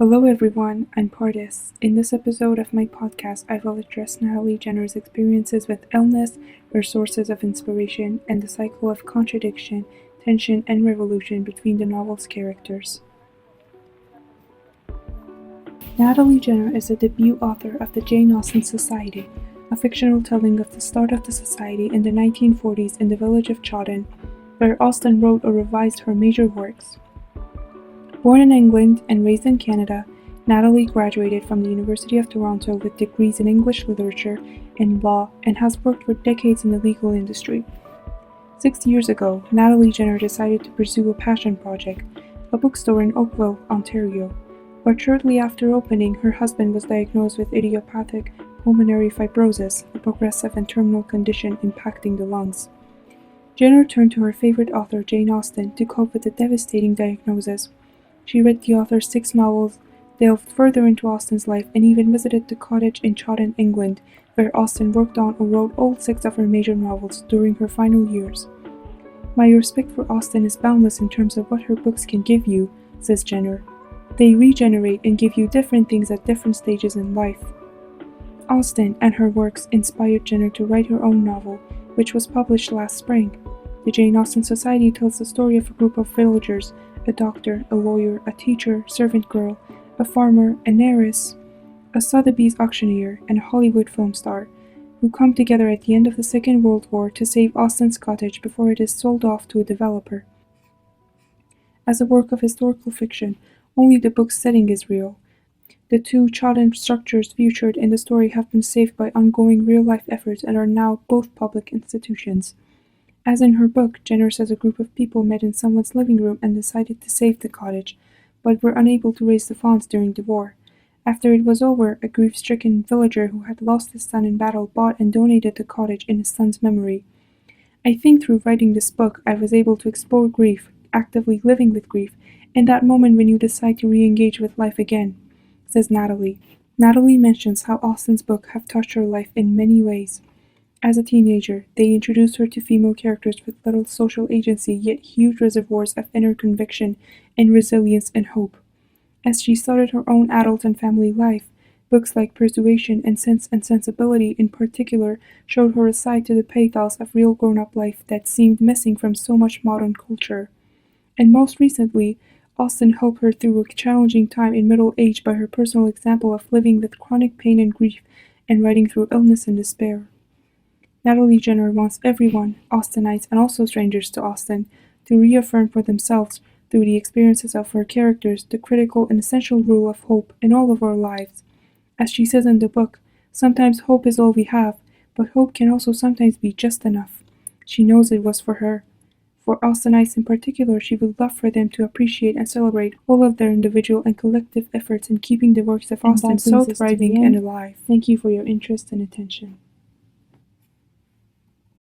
Hello everyone, I'm Pardis. In this episode of my podcast, I will address Natalie Jenner's experiences with illness, her sources of inspiration, and the cycle of contradiction, tension, and revolution between the novel's characters. Natalie Jenner is the debut author of the Jane Austen Society, a fictional telling of the start of the society in the 1940s in the village of Chawton, where Austen wrote or revised her major works. Born in England and raised in Canada, Natalie graduated from the University of Toronto with degrees in English literature and law and has worked for decades in the legal industry. 6 years ago, Natalie Jenner decided to pursue a passion project, a bookstore in Oakville, Ontario, but shortly after opening, her husband was diagnosed with idiopathic pulmonary fibrosis, a progressive and terminal condition impacting the lungs. Jenner turned to her favorite author, Jane Austen, to cope with the devastating diagnosis. She read the author's 6 novels, delved further into Austen's life, and even visited the cottage in Chawton, England, where Austen worked on or wrote all 6 of her major novels during her final years. "My respect for Austen is boundless in terms of what her books can give you," says Jenner. "They regenerate and give you different things at different stages in life." Austen and her works inspired Jenner to write her own novel, which was published last spring. The Jane Austen Society tells the story of a group of villagers, a doctor, a lawyer, a teacher, servant girl, a farmer, an heiress, a Sotheby's auctioneer, and a Hollywood film star, who come together at the end of the Second World War to save Austen's cottage before it is sold off to a developer. As a work of historical fiction, only the book's setting is real. The 2 Chawton structures featured in the story have been saved by ongoing real-life efforts and are now both public institutions. As in her book, Jenner says a group of people met in someone's living room and decided to save the cottage, but were unable to raise the funds during the war. After it was over, a grief-stricken villager who had lost his son in battle bought and donated the cottage in his son's memory. "I think through writing this book, I was able to explore grief, actively living with grief, and that moment when you decide to re-engage with life again," says Natalie. Natalie mentions how Austen's books have touched her life in many ways. As a teenager, they introduced her to female characters with little social agency yet huge reservoirs of inner conviction and resilience and hope. As she started her own adult and family life, books like Persuasion and Sense and Sensibility in particular showed her a side to the pathos of real grown-up life that seemed missing from so much modern culture. And most recently, Austen helped her through a challenging time in middle age by her personal example of living with chronic pain and grief and writing through illness and despair. Natalie Jenner wants everyone, Austenites and also strangers to Austen, to reaffirm for themselves, through the experiences of her characters, the critical and essential role of hope in all of our lives. As she says in the book, sometimes hope is all we have, but hope can also sometimes be just enough. She knows it was for her. For Austenites in particular, she would love for them to appreciate and celebrate all of their individual and collective efforts in keeping the works of Austen so thriving and alive. Thank you for your interest and attention.